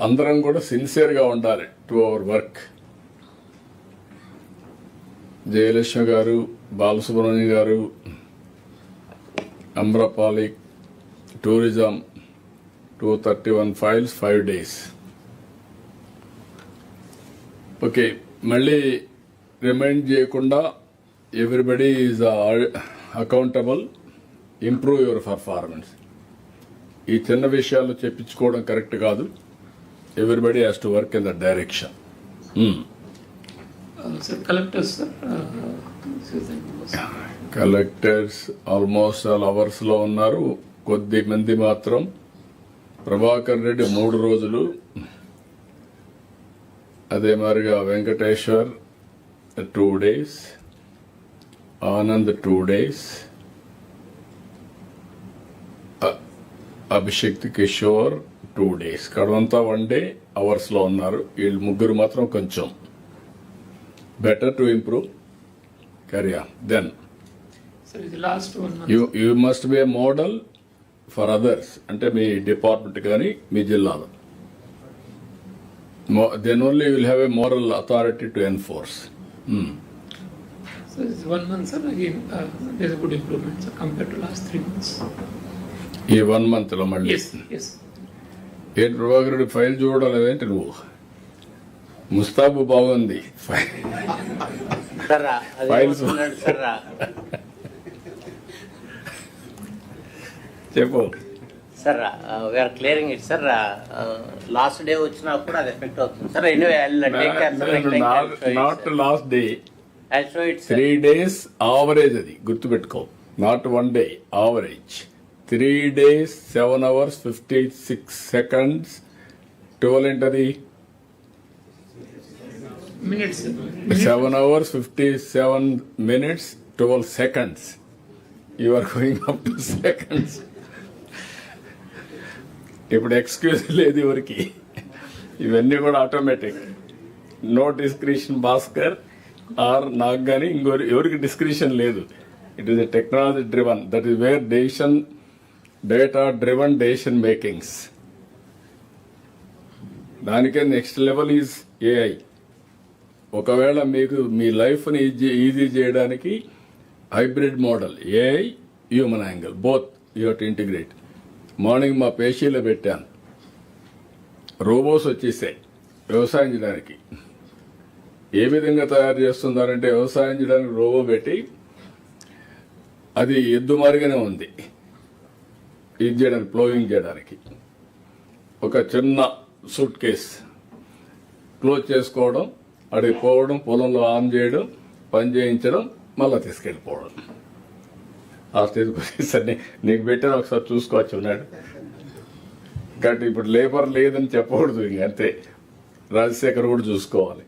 అందరం కూడా సిన్సియర్గా ఉండాలి టు అవర్ వర్క్. జయలక్ష్మి గారు, బాలసుబ్రహ్మణ్యం గారు, Amrapali, tourism 231 files 5 days. Okay, మళ్ళీ రిమైండ్ చేయకుండా everybody is accountable, improve your performance. ఈ చిన్న విషయాలు చెప్పించుకోవడం కరెక్ట్ కాదు. Everybody has to work in the direction. Collectors almost all hours లో ఉన్నారు. కొద్ది మంది మాత్రం ప్రభాకర్ రెడ్డి 3 రోజులు, అదే మాదిరిగా Venkateshwar 2 days, Anand 2 days, Abhishek Kishore 2 days. కడవంతా 1 day అవర్స్ లో ఉన్నారు. వీళ్ళు ముగ్గురు మాత్రం కొంచెం బెటర్ టు ఇంప్రూవ్. క్యారియా then you must be a model for others. అంటే మీ డిపార్ట్మెంట్ కానీ మీ జిల్లాలో, then only will have a moral authority to enforce. So it's 1 month, sir. Again, there's a good improvement, sir, compared to last 3 months. ఈ 1 month లో మళ్ళీ Yes. ఏంటి Prabhakar Reddy file చూడలేదేంటి నువ్వు? ముస్తాబు బాగుంది ఫైల్స్. చెప్పు sir. We're clearing it sir. Last day వచ్చినా కూడా అది ఎఫెక్ట్ అవుతుంది sir. Not last day, I'll show it, sir. 3 days average. అది గుర్తుపెట్టుకో, not 1 day average. 3 days 7 hours 56 seconds. 12 ఏంటది? Minutes, sir. 7 hours 57 minutes 12 seconds. You are going up to seconds. ఇప్పుడు excuse లేదు ఎవరికి. ఇవన్నీ కూడా automatic. No discretion Bhaskar or నాకు కానీ ఇంకోరి ఎవరికి డిస్క్రిషన్ లేదు. It is a technology driven. That is where data driven decision makings. దానికే నెక్స్ట్ లెవెల్ ఈజ్ ఏఐ. ఒకవేళ మీకు మీ లైఫ్ని ఈజీ చేయడానికి hybrid model, AI human angle, both you have to integrate. Morning మా పేషీలో పెట్టాను, రోబోస్ వచ్చేసాయి వ్యవసాయం చేయడానికి. ఏ విధంగా తయారు చేస్తున్నారంటే, వ్యవసాయం చేయడానికి రోబో పెట్టి అది ఎద్దు మారిగానే ఉంది ఇది చేయడానికి, ప్లోయింగ్ చేయడానికి. ఒక చిన్న సూట్ కేస్ క్లోజ్ చేసుకోవడం, అడిగి పోవడం, పొలంలో ఆన్ చేయడం, పని చేయించడం, మళ్ళీ తీసుకెళ్ళిపోవడం. ఆ స్టేజ్కి వచ్చేసరి నీకు పెట్టాను, ఒకసారి చూసుకోవచ్చు ఉన్నాడు. కాబట్టి ఇప్పుడు లేబర్ లేదని చెప్పకూడదు, ఇంక అంతే. రాజశేఖర్ కూడా చూసుకోవాలి.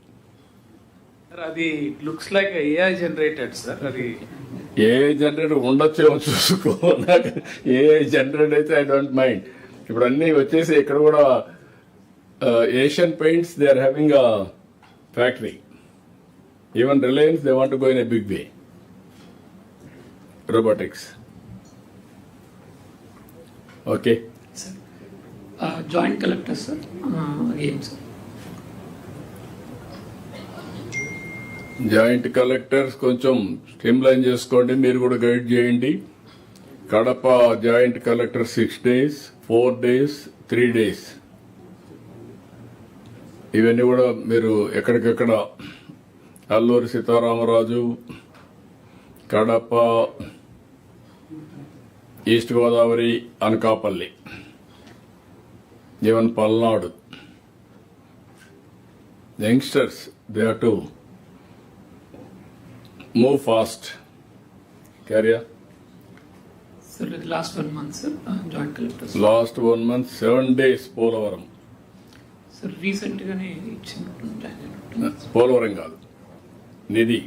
అది looks like AI generated sir. అది ఏఐ జనరేటర్ ఉండొచ్చేమో చూసుకో. నాకు ఏఐ జనరేట్ అయితే ఐ డోంట్ మైండ్. ఇప్పుడు అన్ని వచ్చేసి ఇక్కడ కూడా Asian Paints they are having a factory. Even Reliance they want to go in a big way. Robotics. Okay, Joint collector, sir. Again, sir. Joint collectors కొంచెం స్ట్రీమ్లైన్ చేసుకోండి, మీరు కూడా గైడ్ చేయండి. Kadapa joint collector 6 days, 4 days, 3 days. ఇవన్నీ కూడా మీరు ఎక్కడికెక్కడ, Alluri Sitaramaraju, Kadapa, east Godavari, Anakapalli, even Palnadu. Youngsters they have to move fast. Carry on. Sir, the last 1 month, sir. Joint collector. Last 1 month, 7 days Polavaram. Sir, recent గానే ఇచ్చిన పోలవరం కాదు, నిధి.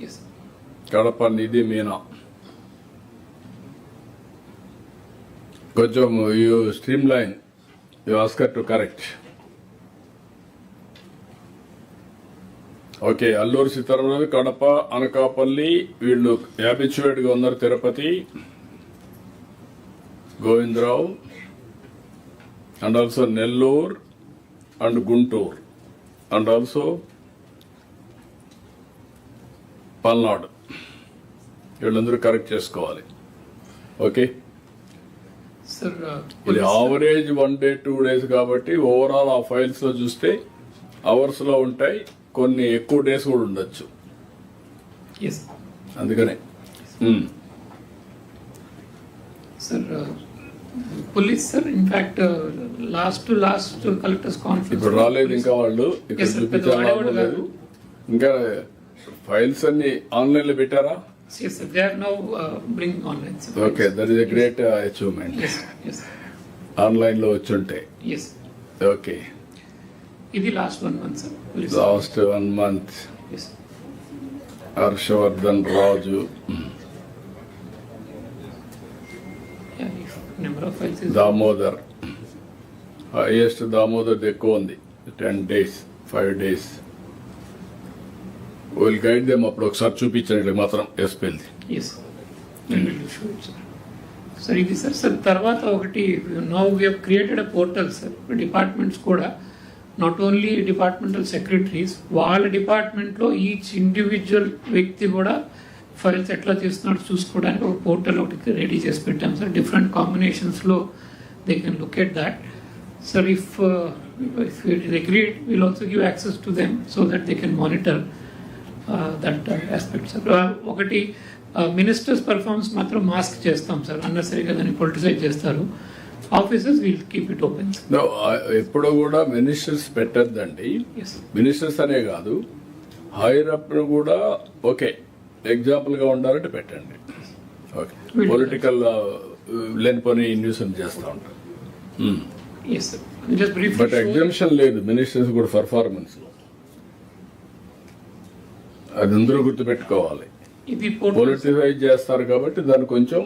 Yes. కడప, నిధి, మీనా. కొంచెం you streamline, you ask her to correct. Okay, Alluri Sitaramaraju, Kadapa, Anakapalli వీళ్ళు habituate గా ఉన్నారు. Tirupati, Govindarao, and also Nellore, and Guntur and also Palnadu. వీళ్ళందరూ correct చేసుకోవాలి. Okay, sir ఇది ఆవరేజ్ 1 day 2 days కాబట్టి ఓవరాల్ ఆ ఫైల్స్ లో చూస్తే అవర్స్ లో ఉంటాయి, కొన్ని ఎక్కువ డేస్ కూడా ఉండొచ్చు. ఎస్ అందుకనే sir police sir in fact last collectors conference ఇప్పుడు రాలేదు ఇంకా వాళ్ళు ఇక్కడ Yes, sir. చూపించాలి లేదు. ఇంకా ఫైల్స్ అన్ని ఆన్లైన్ లో పెట్టారా? yes sir, they are now bringing online sir. Okay, that is a great achievement. yes yes online లో వచ్చుంటే. yes ఓకే, ఇది last 1 month sir police. Last 1 month. yes Harshavardhan Raju, yeah, if number of files is Damodar, highest Damodar ఎక్కువ ఉంది, 10 days 5 days. Will guide them. అప్పుడు ఒకసారి చూపించండి మాత్రం ఎస్పెల్ది. yes then we'll show it sir. Sir ఇది సార్ తర్వాత ఒకటి now we have created a portal sir. Departments కూడా నాట్ ఓన్లీ డిపార్ట్మెంటల్ సెక్రటరీస్, వాళ్ళ డిపార్ట్మెంట్లో ఈచ్ ఇండివిజువల్ వ్యక్తి కూడా ఫైల్స్ ఎట్లా చేస్తున్నాడో చూసుకోవడానికి ఒక పోర్టల్ ఒకటి రెడీ చేసి పెట్టాం సార్. డిఫరెంట్ కాంబినేషన్స్లో they can look at that sir. If it is agreed will also give access to them so that they can monitor that aspect sir. ఒకటి మినిస్టర్స్ పర్ఫార్మెన్స్ మాత్రం మాస్క్ చేస్తాం sir, అన్నెసరీగా దాన్ని politicize చేస్తారు. Offices will keep it open. ఎప్పుడు కూడా ministers పెట్టద్దండి. Yes ministers అనే కాదు, హైర్ అప్ కూడా ఓకే ఎగ్జాంపుల్ గా ఉండాలంటే పెట్టండి. ఓకే, పొలిటికల్ లేనిపోని న్యూస్ చేస్తూ ఉంటారు. Yes sir, just brief. But exemption లేదు మినిస్టర్స్ కూడా పర్ఫార్మెన్స్ లో. అది అందరూ గుర్తుపెట్టుకోవాలి. ఇది పోర్టల్ పొలిటిసైజ్ చేస్తారు కాబట్టి దాన్ని కొంచెం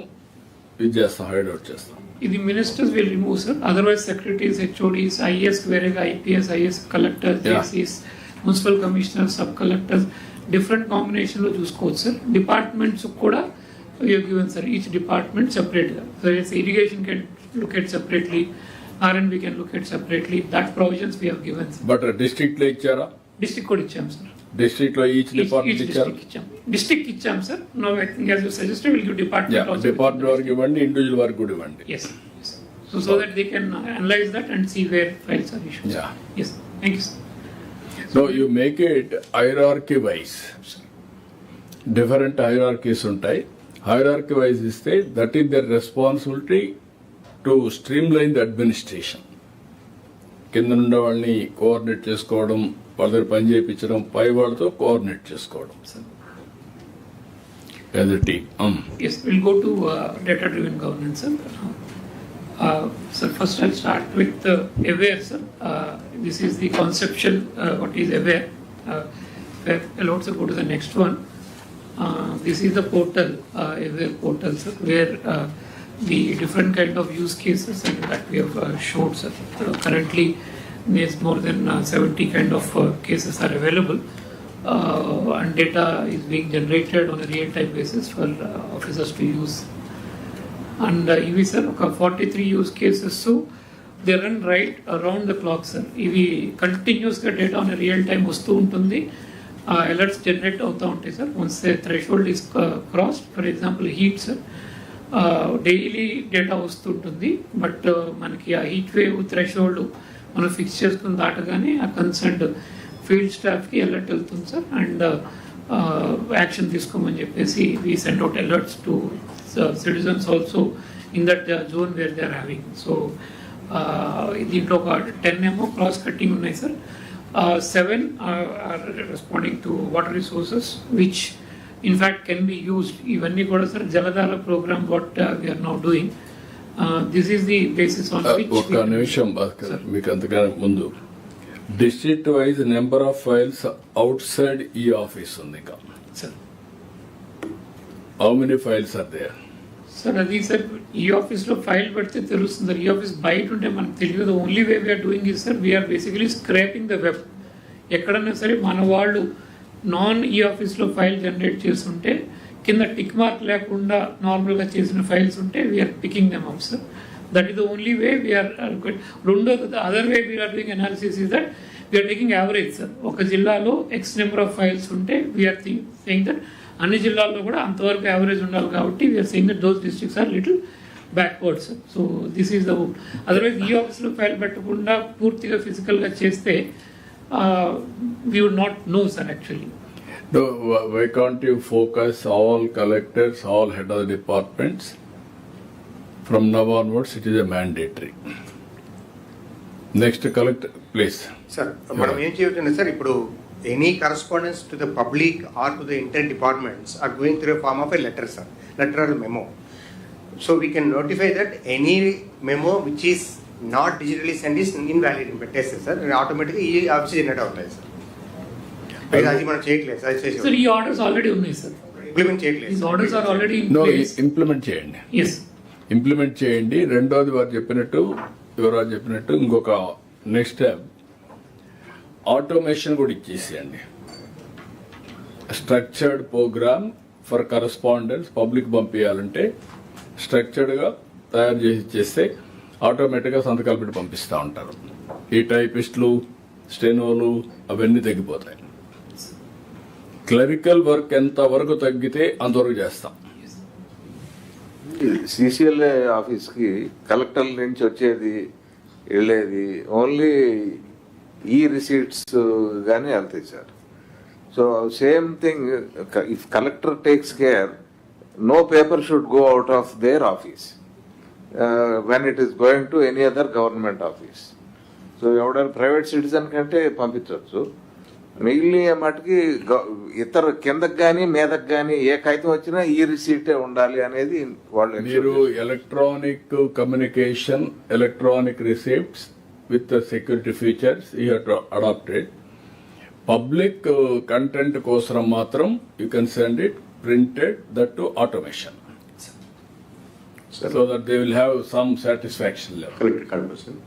ఇది చేస్తాం, హైడ్ అవుట్ చేస్తాం. ఇది ministers will remove sir. Otherwise secretaries, HODs, IAS వేరేగా, ఐపీఎస్, ఐఎస్, కలెక్టర్, జేసీస్, municipal commissioner, sub collectors different కాంబినేషన్లో చూసుకోవచ్చు సార్. డిపార్ట్మెంట్స్ కూడా గివెన్ సార్, ఈచ్ డిపార్ట్మెంట్ సెపరేట్గా. So irrigation can look at separately, R&B can look at separately. That provisions we have given sir. But district లో ఇచ్చారా? District కూడా ఇచ్చాం sir. District లో each department ఇచ్చారు. డిస్ట్రిక్ట్ ఇచ్చాం sir. No I think as you suggested will give department also. Department వరకు ఇవ్వండి, individual వరకు కూడా ఇవ్వండి. yes so that they can analyze that and see where files are issued. Yeah. yes thank you sir. So you make it hierarchy wise. Different hierarchies ఉంటాయి. Hierarchy wise ఇస్తే that is their responsibility to streamline the administration. కింద నుండి వాళ్ళని coordinate చేసుకోవడం, వాళ్ళ దగ్గర పని చేయించడం, పై వాళ్ళతో కోఆర్డినేట్ చేసుకోవడం as a team. Yes, we'll go to data driven governance sir. So first I'll start with aware sir. This is the conceptual what is aware. I'll also go to the next one. This is the portal, aware portal sir, where the different kind of use cases and that we have showed sir. Currently there's more than 70 kind of cases are available. And data is being generated on a real-time basis for officers to use. And ఇవి sir ఒక 43 use cases they run right around the clock sir. ఇవి కంటిన్యూస్గా data on real time వస్తూ ఉంటుంది, alerts generate అవుతూ ఉంటాయి sir. Once the threshold is cross, for example heat sir, daily data వస్తుంటుంది. But మనకి ఆ హీట్ వేవ్ థ్రెషోల్డ్ మనం ఫిక్స్ చేసుకుని దాటగానే ఆ కన్సర్న్డ్ ఫీల్డ్ స్టాఫ్కి అలర్ట్ వెళ్తుంది సార్. అండ్ యాక్షన్ తీసుకోమని చెప్పేసి we send out alerts to citizens also in that zone where they are having. So దీంట్లో ఒక 10 ఏమో క్రాస్ కట్టింగ్ ఉన్నాయి sir. 7 are responding to water resources which in fact can be used. ఇవన్నీ కూడా sir Jaladhara program what we are now doing. This is the basis on which. ఒక నిమిషం భాస్కర్, మీకు అంతకన్నా ముందు district wise number of files outside ఈ office ఉంది ఇంకా sir. How many files are there? Sir అది సార్ ఈ ఆఫీస్లో ఫైల్ పెడితే తెలుస్తుంది సార్. ఈ ఆఫీస్ బయట ఉంటే మనకు తెలియదు. Only way we're doing is sir, we're basically scraping the web. ఎక్కడన్నా సరే మన వాళ్ళు నాన్ ఈ ఆఫీస్లో ఫైల్ జనరేట్ చేస్తుంటే కింద టిక్ మార్క్ లేకుండా నార్మల్గా చేసిన ఫైల్స్ ఉంటే we're picking them out sir. That is the only way we are going. The other way we are doing analysis is that we are taking average, sir. ఒక జిల్లాలో X number of files ఉంటే we are saying that అన్ని జిల్లాల్లో కూడా అంతవరకు average ఉండాలి కాబట్టి we are saying that those districts are little backwards, sir. So this is the otherwise ఈ ఆఫీస్లో ఫైల్ పెట్టకుండా పూర్తిగా ఫిజికల్గా చేస్తే we would not know, sir, actually. No, why can't you focus all collectors, all head of the departments? From now onwards, it is a mandatory. Next collector, please. Sir మనం ఏం చేయవచ్చు sir, ఇప్పుడు any correspondence to the public or to the inter departments are going through form of a letter, sir, letter or memo. So we can notify that any memo which is not digitally send is invalid పెట్టేస్తే sir ఆటోమేటిక్గా e office generate అవుతాయి sir. అది మనం చేయట్లేదు sir, Sir, ఈ orders already ఉన్నాయి, sir. Implement చేయట్లేదు. These orders are already in No, place. implement చేయండి. Yes. ఇంప్లిమెంట్ చేయండి. రెండోది వారు చెప్పినట్టు యువరాజు చెప్పినట్టు ఇంకొక నెక్స్ట్ స్టెప్ ఆటోమేషన్ కూడా ఇచ్చేసేయండి. Structured program for correspondence public పంపించాలంటే స్ట్రక్చర్డ్గా తయారు చేసి ఇచ్చేస్తే ఆటోమేటిక్గా సంతకాలు పెట్టి పంపిస్తూ ఉంటారు. ఈ టైపిస్టులు స్టెనోలు అవన్నీ తగ్గిపోతాయి. క్లరికల్ వర్క్ ఎంత వరకు తగ్గితే అంతవరకు చేస్తాం. సిసిఎల్ఏ ఆఫీస్కి కలెక్టర్ నుంచి వచ్చేది వెళ్ళేది ఓన్లీ ఈ రిసీట్స్ కానీ వెళ్తాయి sir. So same thing if collector takes care no paper should go out of their office when it is going to any other government office. So ఎవడైనా ప్రైవేట్ సిటిజన్ కంటే పంపించవచ్చు. మిగిలిన మటుకి ఇతర కిందకి కానీ మీదకి కానీ ఏ కాగితం వచ్చినా ఈ రిసీటే ఉండాలి అనేది వాళ్ళు. మీరు electronic communication, electronic receipts with security features you have adapted. Public content కోసం మాత్రం you can send it printed that to automation so that they will have some satisfaction level. Correct sir.